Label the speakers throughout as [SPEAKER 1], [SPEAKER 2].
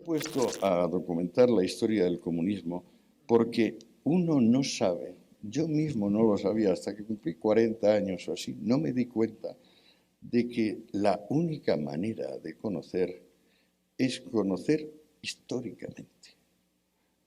[SPEAKER 1] puesto a documentar la historia del comunismo porque uno no sabe, yo mismo no lo sabía hasta que cumplí 40 años o así, no me di cuenta de que la única manera de conocer es conocer históricamente,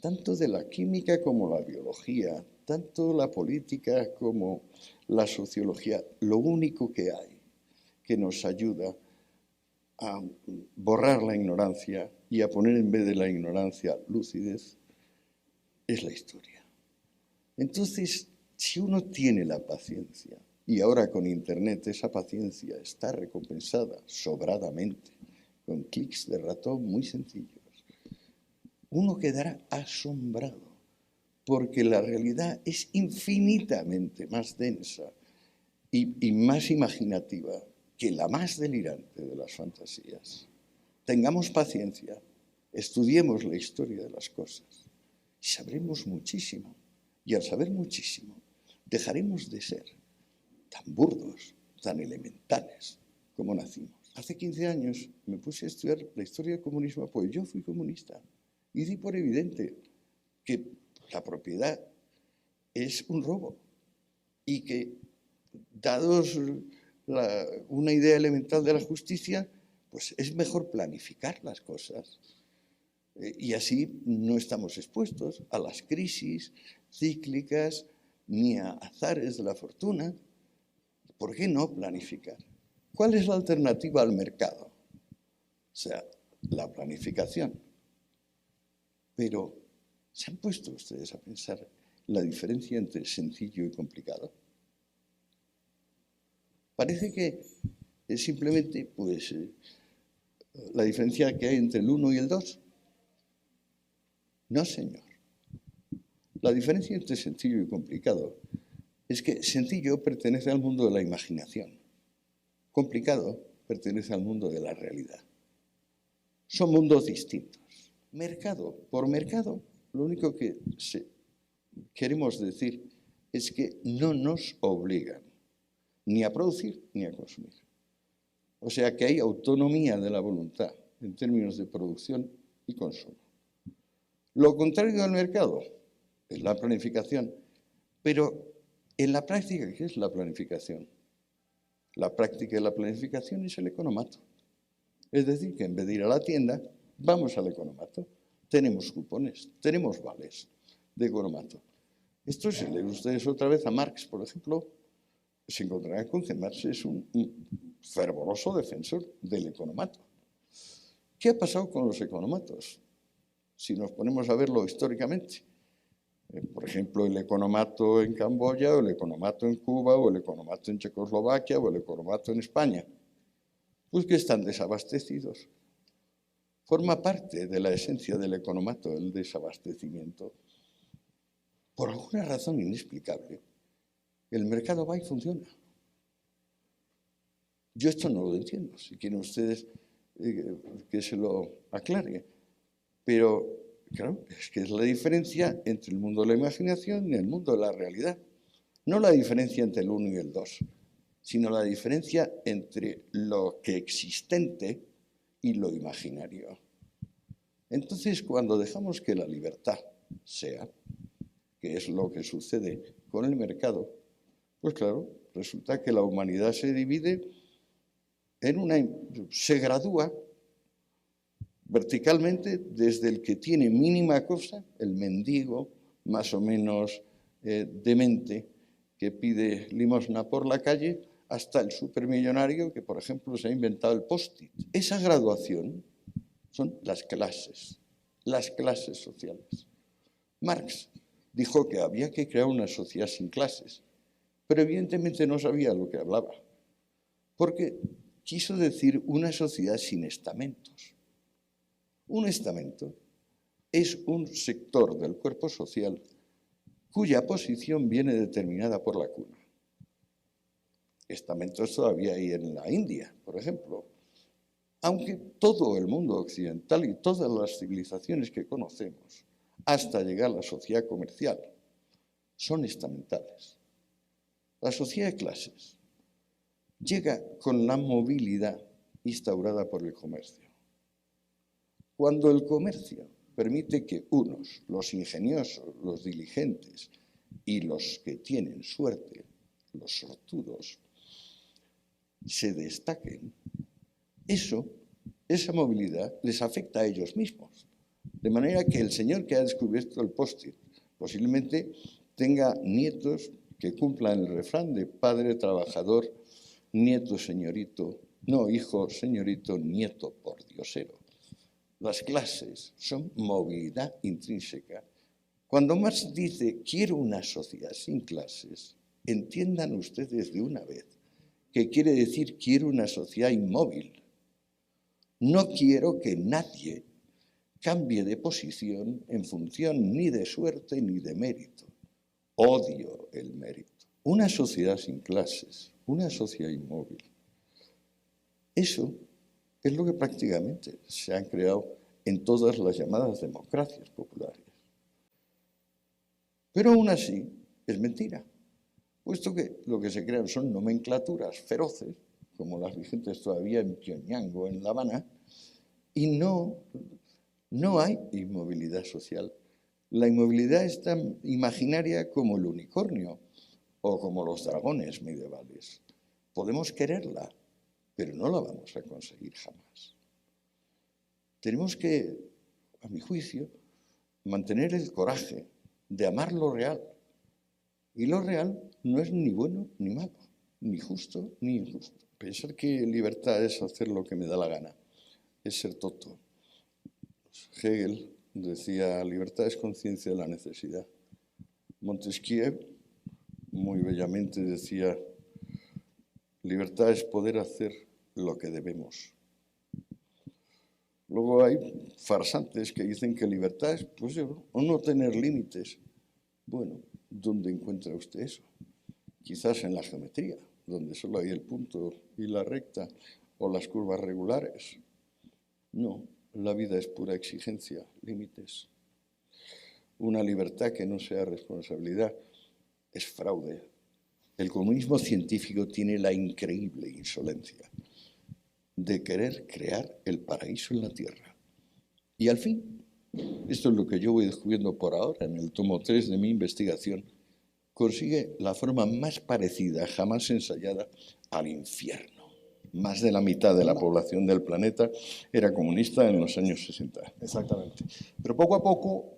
[SPEAKER 1] tanto de la química como la biología, tanto la política como la sociología. Lo único que hay que nos ayuda a borrar la ignorancia y a poner en vez de la ignorancia lucidez es la historia. Entonces, si uno tiene la paciencia, y ahora con Internet esa paciencia está recompensada sobradamente, con clics de ratón muy sencillos, uno quedará asombrado, porque la realidad es infinitamente más densa y más imaginativa que la más delirante de las fantasías. Tengamos paciencia, estudiemos la historia de las cosas y sabremos muchísimo. Y al saber muchísimo, dejaremos de ser tan burdos, tan elementales como nacimos. Hace 15 años me puse a estudiar la historia del comunismo, pues yo fui comunista y di por evidente que la propiedad es un robo y que, dados una idea elemental de la justicia, pues es mejor planificar las cosas. Y así no estamos expuestos a las crisis cíclicas ni a azares de la fortuna. ¿Por qué no planificar? ¿Cuál es la alternativa al mercado? O sea, la planificación. Pero, ¿se han puesto ustedes a pensar la diferencia entre sencillo y complicado? Parece que es simplemente pues, la diferencia que hay entre el 1 y el 2. No, señor. La diferencia entre sencillo y complicado es que sencillo pertenece al mundo de la imaginación. Complicado pertenece al mundo de la realidad. Son mundos distintos. Mercado por mercado, lo único que queremos decir es que no nos obligan ni a producir ni a consumir. O sea que hay autonomía de la voluntad en términos de producción y consumo. Lo contrario del mercado es la planificación. Pero en la práctica, ¿qué es la planificación? La práctica de la planificación es el economato. Es decir, que en vez de ir a la tienda, vamos al economato. Tenemos cupones, tenemos vales de economato. Esto, si leen ustedes otra vez a Marx, por ejemplo, se encontrarán con que Marx es un fervoroso defensor del economato. ¿Qué ha pasado con los economatos? Si nos ponemos a verlo históricamente. Por ejemplo, el economato en Camboya, o el economato en Cuba, o el economato en Checoslovaquia, o el economato en España. Pues que están desabastecidos. Forma parte de la esencia del economato, el desabastecimiento. Por alguna razón inexplicable, el mercado va y funciona. Yo esto no lo entiendo, si quieren ustedes que se lo aclare. Pero, claro, es que es la diferencia entre el mundo de la imaginación y el mundo de la realidad. No la diferencia entre el 1 y el 2, sino la diferencia entre lo que existente y lo imaginario. Entonces, cuando dejamos que la libertad sea, que es lo que sucede con el mercado, pues claro, resulta que la humanidad se divide se gradúa verticalmente desde el que tiene mínima cosa, el mendigo más o menos demente que pide limosna por la calle, hasta el supermillonario que, por ejemplo, se ha inventado el post-it. Esa graduación son las clases sociales. Marx dijo que había que crear una sociedad sin clases, pero evidentemente no sabía lo que hablaba, porque quiso decir una sociedad sin estamentos. Un estamento es un sector del cuerpo social cuya posición viene determinada por la cuna. Estamentos todavía hay en la India, por ejemplo. Aunque todo el mundo occidental y todas las civilizaciones que conocemos, hasta llegar a la sociedad comercial, son estamentales. La sociedad de clases llega con la movilidad instaurada por el comercio. Cuando el comercio permite que unos, los ingeniosos, los diligentes y los que tienen suerte, los sortudos, se destaquen, esa movilidad les afecta a ellos mismos. De manera que el señor que ha descubierto el post-it posiblemente tenga nietos que cumplan el refrán de padre trabajador, nieto señorito, no hijo señorito, nieto pordiosero. Las clases son movilidad intrínseca. Cuando Marx dice quiero una sociedad sin clases, entiendan ustedes de una vez que quiere decir quiero una sociedad inmóvil. No quiero que nadie cambie de posición en función ni de suerte ni de mérito. Odio el mérito. Una sociedad sin clases, una sociedad inmóvil. Eso es lo que prácticamente se han creado en todas las llamadas democracias populares. Pero aún así es mentira, puesto que lo que se crean son nomenclaturas feroces, como las vigentes todavía en Pyongyang o en La Habana, y no hay inmovilidad social. La inmovilidad es tan imaginaria como el unicornio o como los dragones medievales. Podemos quererla, pero no la vamos a conseguir jamás. Tenemos que, a mi juicio, mantener el coraje de amar lo real. Y lo real no es ni bueno ni malo, ni justo ni injusto. Pensar que libertad es hacer lo que me da la gana es ser tonto. Hegel decía, libertad es conciencia de la necesidad. Montesquieu, muy bellamente, decía, libertad es poder hacer lo que debemos. Luego hay farsantes que dicen que libertad es, pues, o no tener límites. Bueno, ¿dónde encuentra usted eso? Quizás en la geometría, donde solo hay el punto y la recta, o las curvas regulares. No, la vida es pura exigencia, límites. Una libertad que no sea responsabilidad es fraude. El comunismo científico tiene la increíble insolencia de querer crear el paraíso en la Tierra. Y al fin, esto es lo que yo voy descubriendo por ahora en el tomo 3 de mi investigación, consigue la forma más parecida, jamás ensayada, al infierno. Más de la mitad de la población del planeta era comunista en los años 60.
[SPEAKER 2] Exactamente. Pero poco a poco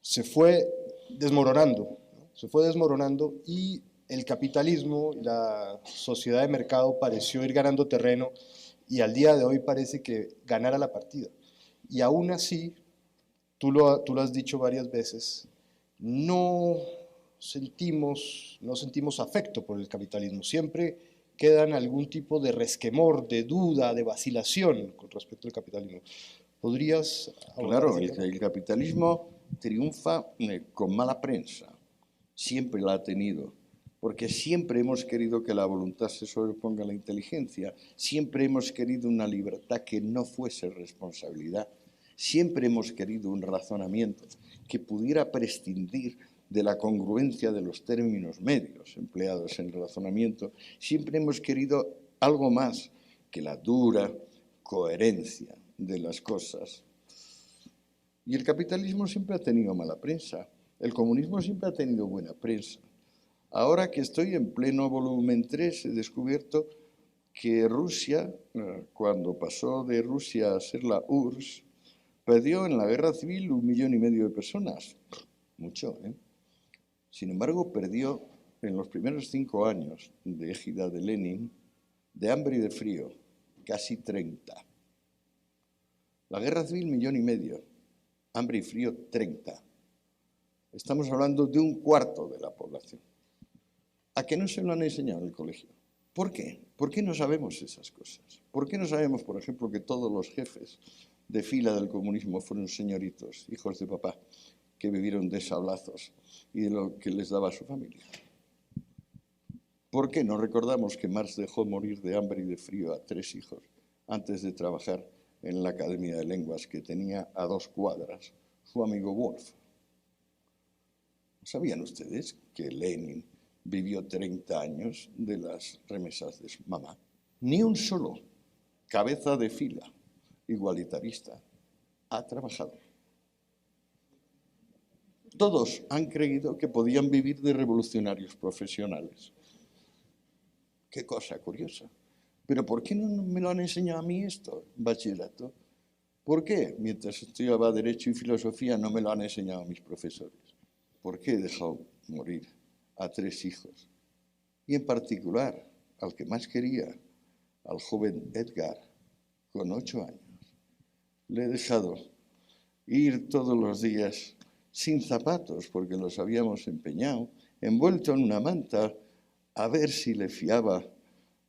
[SPEAKER 2] se fue desmoronando, ¿no? Se fue desmoronando y el capitalismo, la sociedad de mercado pareció ir ganando terreno y al día de hoy parece que ganara la partida. Y aún así, tú lo has dicho varias veces, no sentimos afecto por el capitalismo. Siempre quedan algún tipo de resquemor, de duda, de vacilación con respecto al capitalismo. ¿Podrías abordar
[SPEAKER 1] Claro,
[SPEAKER 2] ese tema?
[SPEAKER 1] el capitalismo triunfa con mala prensa. Siempre la ha tenido. Porque siempre hemos querido que la voluntad se sobreponga a la inteligencia. Siempre hemos querido una libertad que no fuese responsabilidad. Siempre hemos querido un razonamiento que pudiera prescindir de la congruencia de los términos medios empleados en el razonamiento. Siempre hemos querido algo más que la dura coherencia de las cosas. Y el capitalismo siempre ha tenido mala prensa. El comunismo siempre ha tenido buena prensa. Ahora que estoy en pleno volumen 3, he descubierto que Rusia, cuando pasó de Rusia a ser la URSS, perdió en la guerra civil 1,5 millones de personas. Mucho, ¿eh? Sin embargo, perdió en los primeros 5 años de égida de Lenin, de hambre y de frío, casi 30. La guerra civil, 1,5 millones. Hambre y frío, 30. Estamos hablando de 1/4 de la población. ¿A qué no se lo han enseñado en el colegio? ¿Por qué? ¿Por qué no sabemos esas cosas? ¿Por qué no sabemos, por ejemplo, que todos los jefes de fila del comunismo fueron señoritos, hijos de papá, que vivieron de sablazos y de lo que les daba a su familia? ¿Por qué no recordamos que Marx dejó morir de hambre y de frío a 3 hijos antes de trabajar en la Academia de Lenguas que tenía a 2 cuadras su amigo Wolf? ¿Sabían ustedes que Lenin vivió 30 años de las remesas de su mamá? Ni un solo cabeza de fila igualitarista ha trabajado. Todos han creído que podían vivir de revolucionarios profesionales. Qué cosa curiosa. Pero ¿por qué no me lo han enseñado a mí esto, bachillerato? ¿Por qué, mientras estudiaba Derecho y Filosofía, no me lo han enseñado mis profesores? ¿Por qué he dejado morir a 3 hijos? Y en particular, al que más quería, al joven Edgar, con 8 años. Le he dejado ir todos los días sin zapatos, porque los habíamos empeñado, envuelto en una manta, a ver si le fiaba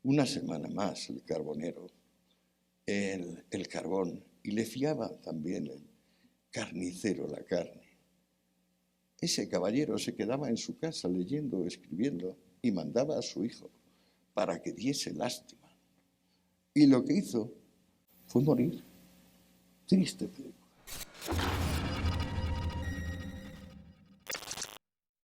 [SPEAKER 1] una semana más el carbonero, el carbón, y le fiaba también el carnicero la carne. Ese caballero se quedaba en su casa leyendo, escribiendo, y mandaba a su hijo para que diese lástima. Y lo que hizo fue morir. Triste película.